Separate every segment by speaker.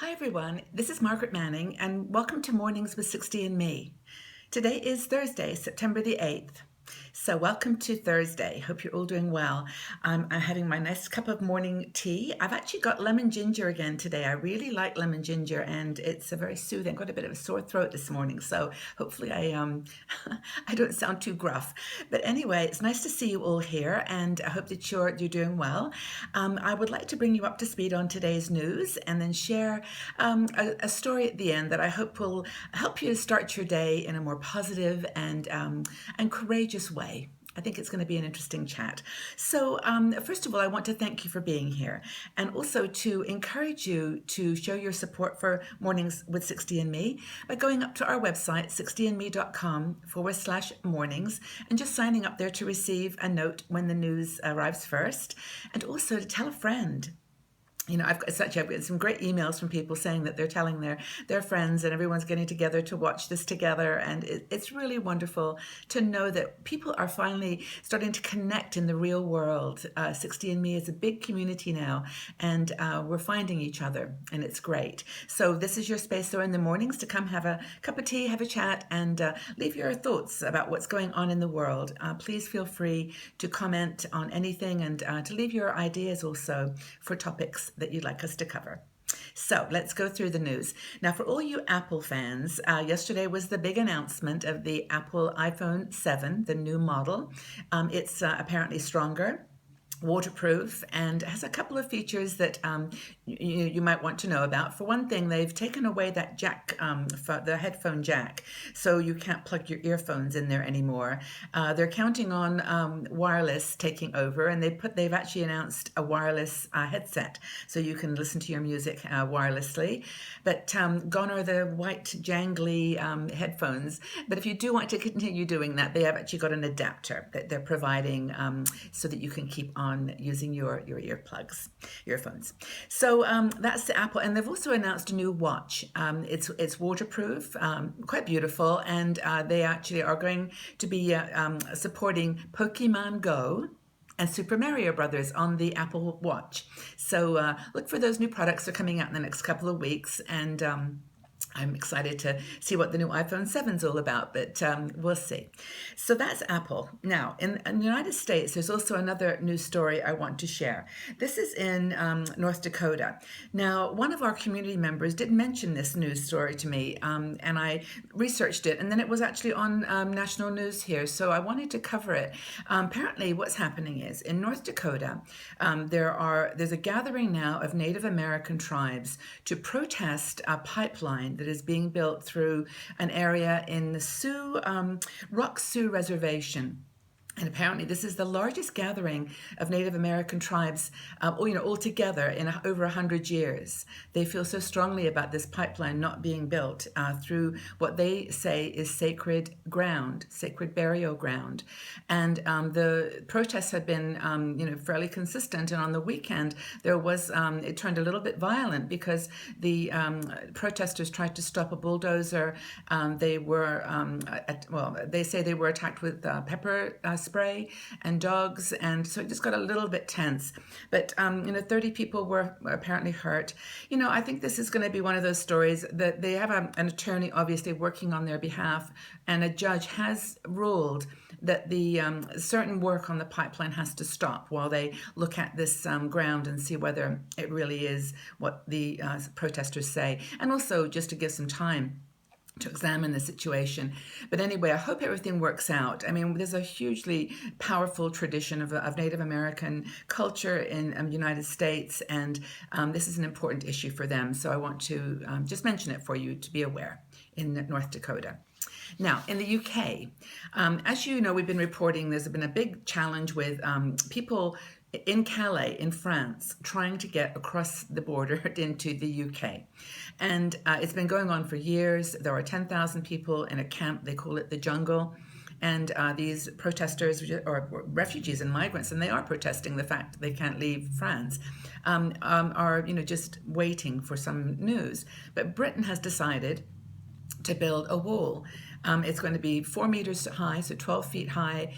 Speaker 1: Hi everyone, this is Margaret Manning and welcome to Mornings with 60 and Me. Today is Thursday, September the 8th. So welcome to Thursday. Hope you're all doing well. I'm having my nice cup of morning tea. I've actually got lemon ginger again today. I really like lemon ginger and it's a very soothing. I've got a bit of a sore throat this morning, so hopefully I don't sound too gruff. But anyway, it's nice to see you all here and I hope that you're doing well. I would like to bring you up to speed on today's news and then share a story at the end that I hope will help you to start your day in a more positive and courageous way. I think it's going to be an interesting chat. So, first of all, I want to thank you for being here and also to encourage you to show your support for Mornings with 60 and Me by going up to our website, 60andme.com/mornings, and just signing up there to receive a note when the news arrives first, and also to tell a friend. I've got some great emails from people saying that they're telling their friends and everyone's getting together to watch this together. And it's really wonderful to know that people are finally starting to connect in the real world. 60 and Me is a big community now, and we're finding each other, and it's great. So this is your space, though, in the mornings to come have a cup of tea, have a chat, and leave your thoughts about what's going on in the world. Please feel free to comment on anything and to leave your ideas also for topics that you'd like us to cover. So let's go through the news. Now, for all you Apple fans, yesterday was the big announcement of the Apple iPhone 7, the new model. It's apparently stronger, waterproof, and has a couple of features that you might want to know about. For one thing, they've taken away that jack, the headphone jack, so you can't plug your earphones in there anymore. They're counting on wireless taking over, and they've actually announced a wireless headset, so you can listen to your music wirelessly. But gone are the white jangly headphones. But if you do want to continue doing that, they have actually got an adapter that they're providing so that you can keep on using your earphones. So that's the Apple, and they've also announced a new watch. It's waterproof, quite beautiful, and they actually are going to be supporting Pokemon Go and Super Mario Brothers on the Apple Watch. So look for those new products. They're coming out in the next couple of weeks, and I'm excited to see what the new iPhone 7 is all about, but we'll see. So that's Apple. Now, in the United States, there's also another news story I want to share. This is in North Dakota. Now, one of our community members did mention this news story to me, and I researched it, and then it was actually on national news here, so I wanted to cover it. Apparently, what's happening is, in North Dakota, there's a gathering now of Native American tribes to protest a pipeline that is being built through an area in the Rock Sioux Reservation. And apparently this is the largest gathering of Native American tribes, all together in over 100 years. They feel so strongly about this pipeline not being built through what they say is sacred ground, sacred burial ground. And the protests have been, fairly consistent. And on the weekend, it turned a little bit violent because the protesters tried to stop a bulldozer. They say they were attacked with pepper spray and dogs, and so it just got a little bit tense. But 30 people were apparently hurt. I think this is going to be one of those stories that they have an attorney obviously working on their behalf, and a judge has ruled that the certain work on the pipeline has to stop while they look at this ground and see whether it really is what the protesters say, and also just to give some time to examine the situation. But anyway, I hope everything works out. I mean, there's a hugely powerful tradition of Native American culture in the United States, and this is an important issue for them. So I want to just mention it for you to be aware in North Dakota. Now, in the UK, as you know, we've been reporting there's been a big challenge with people in Calais, in France, trying to get across the border into the UK. And it's been going on for years. There are 10,000 people in a camp. They call it the jungle. And these protesters, or refugees and migrants, and they are protesting the fact that they can't leave France, are just waiting for some news. But Britain has decided to build a wall. It's going to be 4 meters high, so 12 feet high,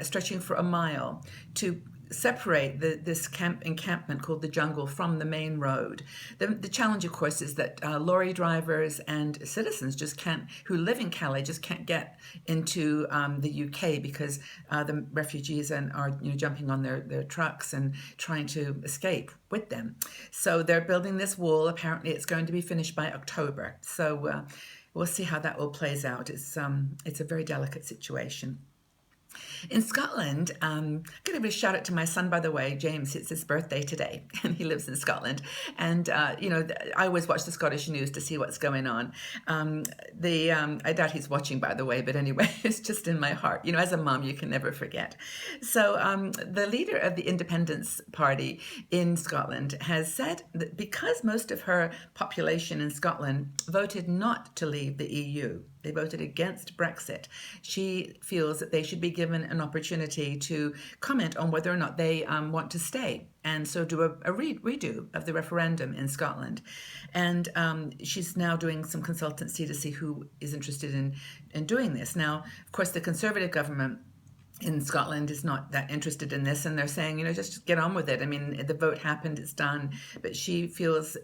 Speaker 1: stretching for a mile, to separate this encampment called the jungle from the main road. The challenge, of course, is that lorry drivers and citizens just can't, who live in Calais, just can't get into the UK because the refugees are jumping on their trucks and trying to escape with them. So they're building this wall. Apparently, it's going to be finished by October. So we'll see how that all plays out. It's a very delicate situation. In Scotland, I'm going to give a shout out to my son, by the way, James. It's his birthday today, and he lives in Scotland. And I always watch the Scottish news to see what's going on. I doubt he's watching, by the way, but anyway, it's just in my heart. As a mom, you can never forget. So the leader of the Independence Party in Scotland has said that because most of her population in Scotland voted not to leave the EU, they voted against Brexit, she feels that they should be given an opportunity to comment on whether or not they want to stay, and so do a redo of the referendum in Scotland. And she's now doing some consultancy to see who is interested in doing this. Now, of course, the Conservative government in Scotland is not that interested in this, and they're saying, just get on with it. I mean, the vote happened, it's done, but she feels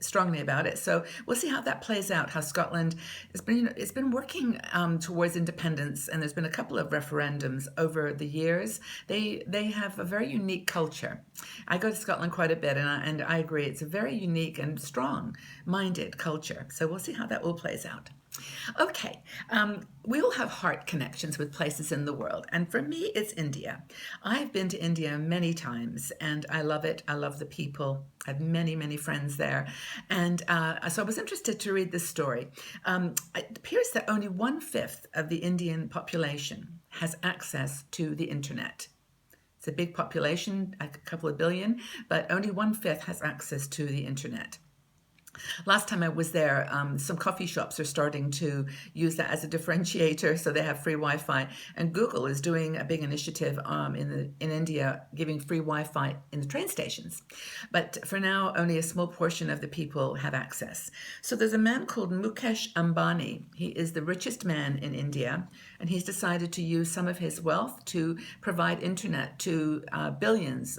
Speaker 1: strongly about it. So we'll see how that plays out, how Scotland has been, it's been working towards independence, and there's been a couple of referendums over the years. They have a very unique culture. I go to Scotland quite a bit, and I agree, it's a very unique and strong-minded culture. So we'll see how that all plays out. Okay, we all have heart connections with places in the world, and for me, it's India. I've been to India many times, and I love it. I love the people. I have many, many friends there, and so I was interested to read this story. It appears that only 1/5 of the Indian population has access to the internet. It's a big population, a couple of billion, but only 1/5 has access to the internet. Last time I was there, some coffee shops are starting to use that as a differentiator, so they have free Wi-Fi. And Google is doing a big initiative in India, giving free Wi-Fi in the train stations. But for now, only a small portion of the people have access. So there's a man called Mukesh Ambani. He is the richest man in India, and he's decided to use some of his wealth to provide internet to millions,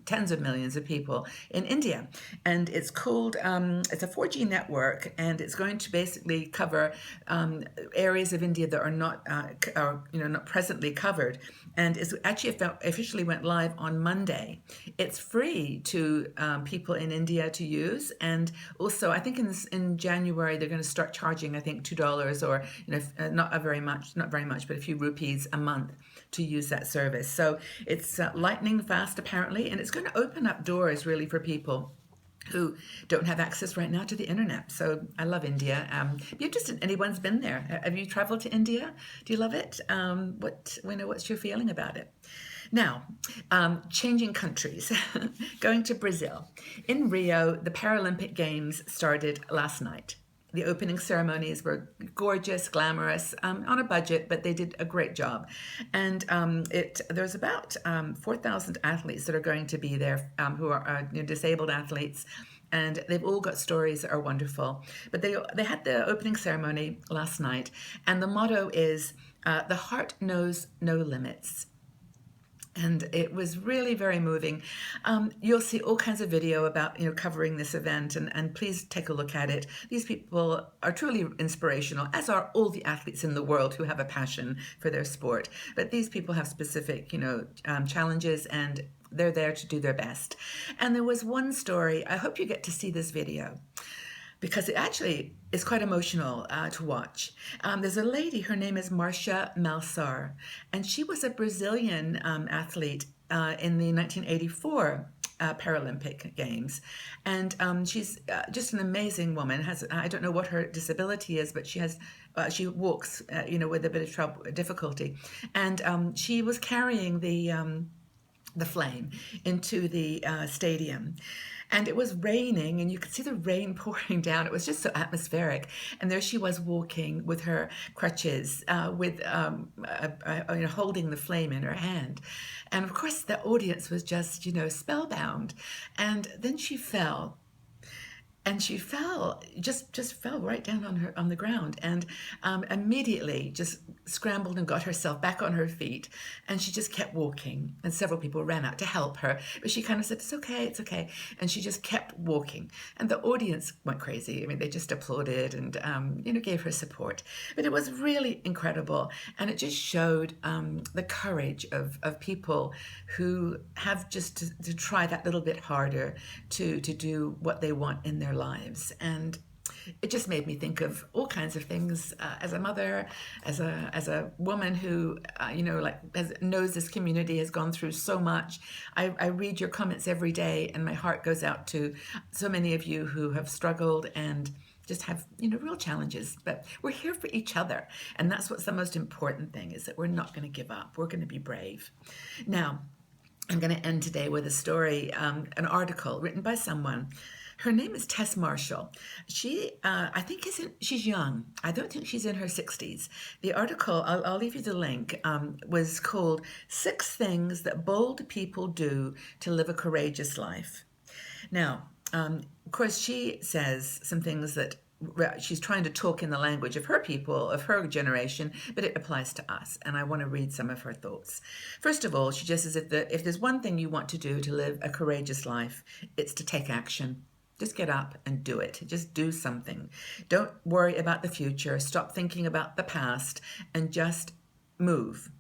Speaker 1: tens of millions of people in India. And it's called, it's a 4G network, and it's going to basically cover areas of India that are not presently covered. And it's actually officially went live on Monday. It's free to people in India to use, and also I think in January they're going to start charging, I think, $2 or not very much, but a few rupees a month to use that service. So it's lightning fast apparently, and it's going to open up doors really for people who don't have access right now to the internet. So I love India. Be interested, anyone's been there? Have you traveled to India? Do you love it? What's your feeling about it? Now, changing countries, going to Brazil. In Rio, the Paralympic Games started last night. The opening ceremonies were gorgeous, glamorous, on a budget, but they did a great job. And there's about 4,000 athletes that are going to be there who are disabled athletes. And they've all got stories that are wonderful. But they had the opening ceremony last night, and the motto is, the heart knows no limits. And it was really very moving. You'll see all kinds of video about covering this event, and please take a look at it. These people are truly inspirational, as are all the athletes in the world who have a passion for their sport. But these people have specific challenges, and they're there to do their best. And there was one story, I hope you get to see this video, because it actually is quite emotional to watch. There's a lady, her name is Marcia Malsar, and she was a Brazilian athlete in the 1984 Paralympic Games. And she's just an amazing woman. I don't know what her disability is, but she walks, with a bit of difficulty. And she was carrying the flame into the stadium. And it was raining, and you could see the rain pouring down. It was just so atmospheric. And there she was walking with her crutches, holding the flame in her hand. And of course, the audience was just, spellbound. And then she fell. and she fell, just fell right down on the ground, and immediately just scrambled and got herself back on her feet, and she just kept walking, and several people ran out to help her, but she kind of said, it's okay, it's okay, and she just kept walking, and the audience went crazy. I mean, they just applauded and gave her support, but it was really incredible, and it just showed the courage of people who have just to try that little bit harder to do what they want in their lives. And it just made me think of all kinds of things as a mother, as a woman who knows this community, has gone through so much. I read your comments every day, and my heart goes out to so many of you who have struggled and just have real challenges, but we're here for each other, and that's what's the most important thing, is that we're not going to give up. We're going to be brave. Now, I'm going to end today with a story, an article written by someone. Her name is Tess Marshall. She, I think, she's young. I don't think she's in her 60s. The article, I'll leave you the link, was called "6 Things That Bold People Do to Live a Courageous Life." Now, of course, she says some things that she's trying to talk in the language of her people, of her generation, but it applies to us. And I want to read some of her thoughts. First of all, she just says, if there's one thing you want to do to live a courageous life, it's to take action. Just get up and do it. Just do something. Don't worry about the future. Stop thinking about the past and just move.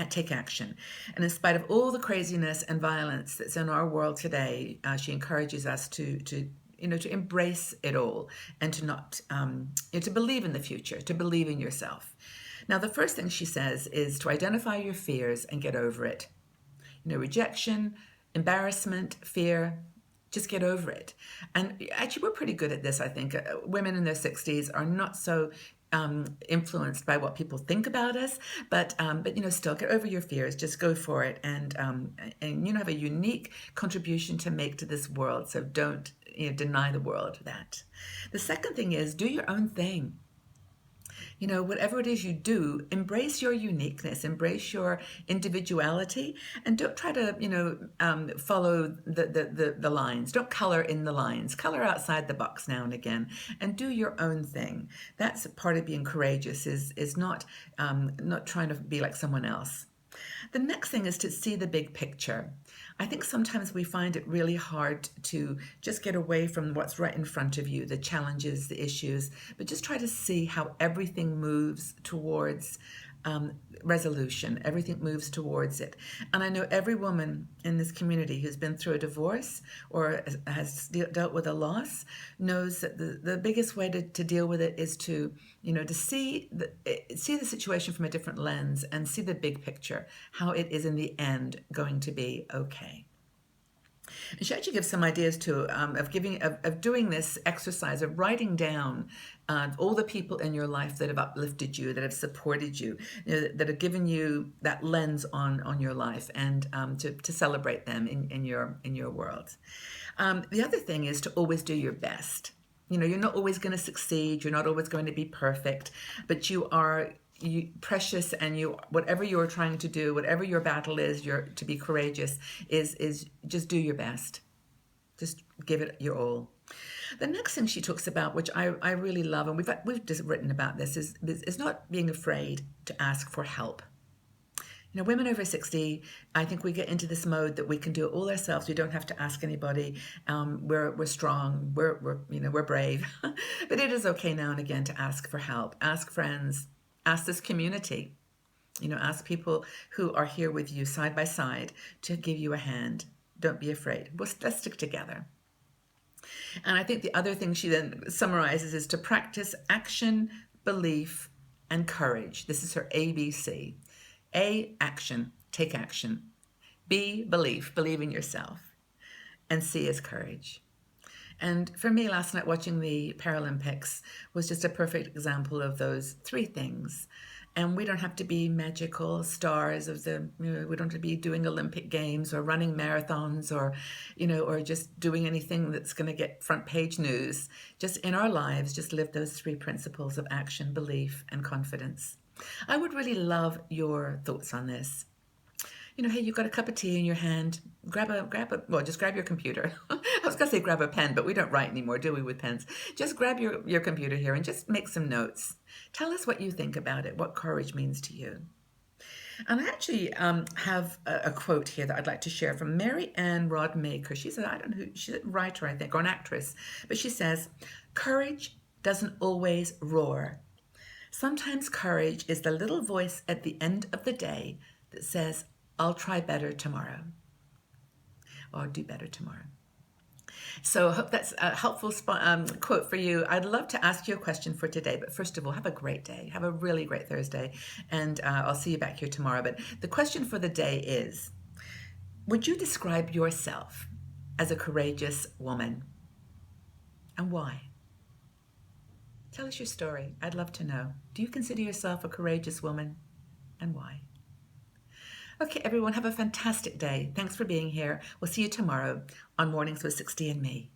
Speaker 1: Take action. And in spite of all the craziness and violence that's in our world today, she encourages us to embrace it all, and to not to believe in the future, to believe in yourself. Now, the first thing she says is to identify your fears and get over it. Rejection, embarrassment, fear. Just get over it. And actually, we're pretty good at this, I think. Women in their 60s are not so influenced by what people think about us, but still get over your fears. Just go for it, and have a unique contribution to make to this world. So don't deny the world that. The second thing is, do your own thing. Whatever it is you do, embrace your uniqueness, embrace your individuality, and don't try to, follow the lines. Don't color in the lines. Color outside the box now and again, and do your own thing. That's part of being courageous. Is not trying to be like someone else. The next thing is to see the big picture. I think sometimes we find it really hard to just get away from what's right in front of you, the challenges, the issues, but just try to see how everything moves towards resolution. Everything moves towards it. And I know every woman in this community who's been through a divorce or has dealt with a loss knows that the biggest way to deal with it is to see the situation from a different lens and see the big picture, how it is in the end going to be okay. And she actually gives some ideas too of doing this exercise of writing down all the people in your life that have uplifted you, that have supported you, that have given you that lens on your life, and to celebrate them in your world. The other thing is to always do your best. You're not always going to succeed. You're not always going to be perfect, but you are precious, and whatever you're trying to do, whatever your battle is, to be courageous is just do your best. Just give it your all. The next thing she talks about, which I really love, and we've just written about this, is not being afraid to ask for help. Women over 60, I think we get into this mode that we can do it all ourselves. We don't have to ask anybody. We're strong. We're brave. But it is okay now and again to ask for help. Ask friends. Ask this community. Ask people who are here with you side by side to give you a hand. Don't be afraid. Let's stick together. And I think the other thing she then summarizes is to practice action, belief, and courage. This is her ABC. A, action, take action. B, belief, believe in yourself. And C is courage. And for me, last night watching the Paralympics was just a perfect example of those 3 things. And we don't have to be magical stars we don't have to be doing Olympic Games or running marathons or just doing anything that's going to get front page news. Just in our lives, just live those 3 principles of action, belief, and confidence. I would really love your thoughts on this. Hey, you've got a cup of tea in your hand. Well, just grab your computer. I was going to say grab a pen, but we don't write anymore, do we, with pens? Just grab your computer here and just make some notes. Tell us what you think about it, what courage means to you. And I actually have a quote here that I'd like to share from Mary Ann Rodmaker. I don't know who, she's a writer, I think, or an actress, but she says, "Courage doesn't always roar. Sometimes courage is the little voice at the end of the day that says, I'll try better tomorrow, or do better tomorrow." So I hope that's a helpful quote for you. I'd love to ask you a question for today, but first of all, have a great day. Have a really great Thursday, and I'll see you back here tomorrow. But the question for the day is, would you describe yourself as a courageous woman, and why? Tell us your story. I'd love to know. Do you consider yourself a courageous woman, and why? Okay, everyone, have a fantastic day. Thanks for being here. We'll see you tomorrow on Mornings with 60 and Me.